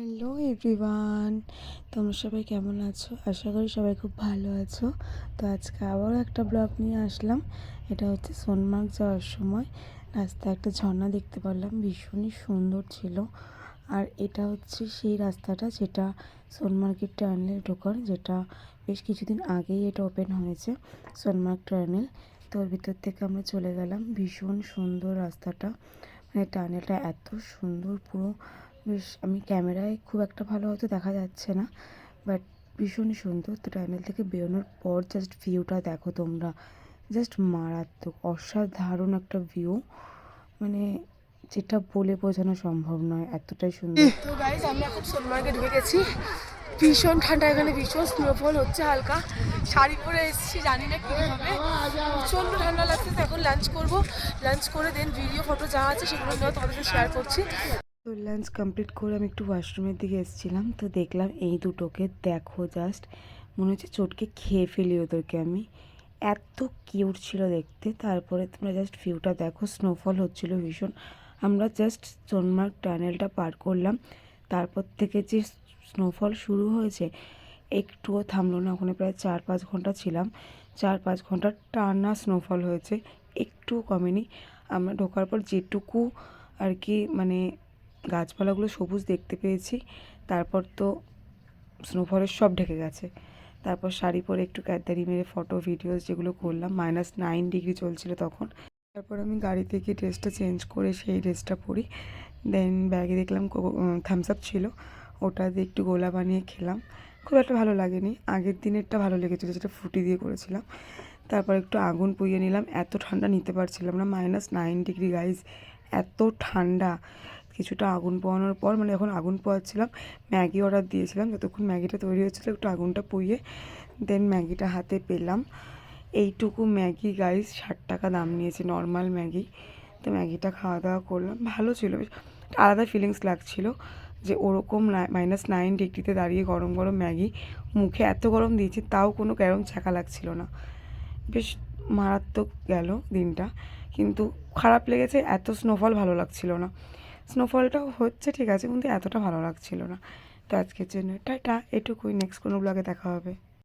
Hello everyone, তোমরা সবাই কেমন আছো? আশা করি সবাই খুব ভালো আছো। তো আজকে আবারও একটা ব্লগ নিয়ে আসলাম। এটা হচ্ছে সোনমার্গ যাওয়ার সময় রাস্তায় একটা ঝর্ণা দেখতে পারলাম, ভীষণই সুন্দর ছিল। আর এটা হচ্ছে সেই রাস্তাটা যেটা সোনমার্গের টানেলে ঢোকার, যেটা বেশ কিছুদিন আগেই এটা ওপেন হয়েছে, সোনমার্গ টানেল। তো ওর ভিতর থেকে আমরা চলে গেলাম। ভীষণ সুন্দর রাস্তাটা, মানে টানেলটা এত সুন্দর, পুরো বেশ, আমি ক্যামেরায় খুব একটা ভালো হয়তো দেখা যাচ্ছে না, বাট ভীষণই সুন্দর। তো টানেল থেকে বেরোনোর পর জাস্ট ভিউটা দেখো তোমরা, জাস্ট মারাত্মক, অসাধারণ একটা ভিউ, মানে যেটা বলে বোঝানো সম্ভব নয়, এতটাই সুন্দর। তো গাইজ আমরা এখন সোনমার্গে ঢুকে গেছি। ভীষণ ঠান্ডা, এখানে ভীষণ স্নোফল হচ্ছে হালকা। শাড়ি পরে এসেছি, জানি না কী হবে, প্রচণ্ড ঠান্ডা লাগছে। তো এখন লাঞ্চ করবো, লাঞ্চ করে দেন ভিডিও ফটো যা আছে সেগুলো নিয়েও তোমাদের সাথে শেয়ার করছি। তো লাঞ্চ কমপ্লিট করে আমি একটু ওয়াশরুমের দিকে এসেছিলাম, তো দেখলাম এই দুটোকে, দেখো জাস্ট মনে হচ্ছে চটকে খেয়ে ফেলি ওদেরকে আমি, এত কিউট ছিল দেখতে। তারপরে তোমরা জাস্ট ভিউটা দেখো, স্নোফল হচ্ছিল ভীষণ। আমরা জাস্ট সোনমার্গ টানেলটা পার করলাম, তারপর থেকে যে স্নোফল শুরু হয়েছে, একটুও থামলো না। ওখানে প্রায় 4-5 ঘন্টা ছিলাম, 4-5 ঘন্টা টানা স্নোফল হয়েছে, একটুও কমেনি। আমরা ঢোকার পর যেটুকু আর কি মানে গাছপালাগুলো সবুজ দেখতে পেয়েছি, তারপর তো স্নোফলের সব ঢেকে গেছে। তারপর শাড়ি পরে একটু ক্যাদারি মেরে ফটো ভিডিওস যেগুলো করলাম, -9 ডিগ্রি চলছিল তখন। তারপর আমি গাড়ি থেকে ড্রেসটা চেঞ্জ করে সেই ড্রেসটা পরি। দেন ব্যাগে দেখলাম থামস আপ ছিল, ওটা দিয়ে একটু গোলা বানিয়ে খেলাম। খুব একটা ভালো লাগেনি, আগের দিনেরটা ভালো লেগেছিলো যেটা ফ্রুটি দিয়ে করেছিলাম। তারপর একটু আগুন পুইয়ে নিলাম, এত ঠান্ডা নিতে পারছিলাম না, -9 ডিগ্রি গাইজ, এত ঠান্ডা। কিছুটা আগুন পোয়ানোর পর, মানে যখন আগুন পোয়াচ্ছিলাম, ম্যাগি অর্ডার দিয়েছিলাম, যতক্ষণ ম্যাগিটা তৈরি হচ্ছিলো একটু আগুনটা পুইয়ে দেন ম্যাগিটা হাতে পেলাম। এইটুকু ম্যাগি গাইজ 60 টাকা দাম নিয়েছে, নর্মাল ম্যাগি। তো ম্যাগিটা খাওয়া দাওয়া করলাম, ভালো ছিল, বেশ আলাদা ফিলিংস লাগছিল যে ওরকম -9 ডিগ্রিতে দাঁড়িয়ে গরম গরম ম্যাগি, মুখে এত গরম দিয়েছি তাও কোনো কেরম ছ্যাঁকা লাগছিল না, বেশ মারাত্মক গেল দিনটা। কিন্তু খারাপ লেগেছে, এত স্নোফল ভালো লাগছিল না। স্নোফলটাও হচ্ছে ঠিক আছে, কিন্তু এতটা ভালো লাগছিল না। তো আজকের জন্য টাটা, এটুকুই, নেক্সট কোনো ব্লগে দেখা হবে।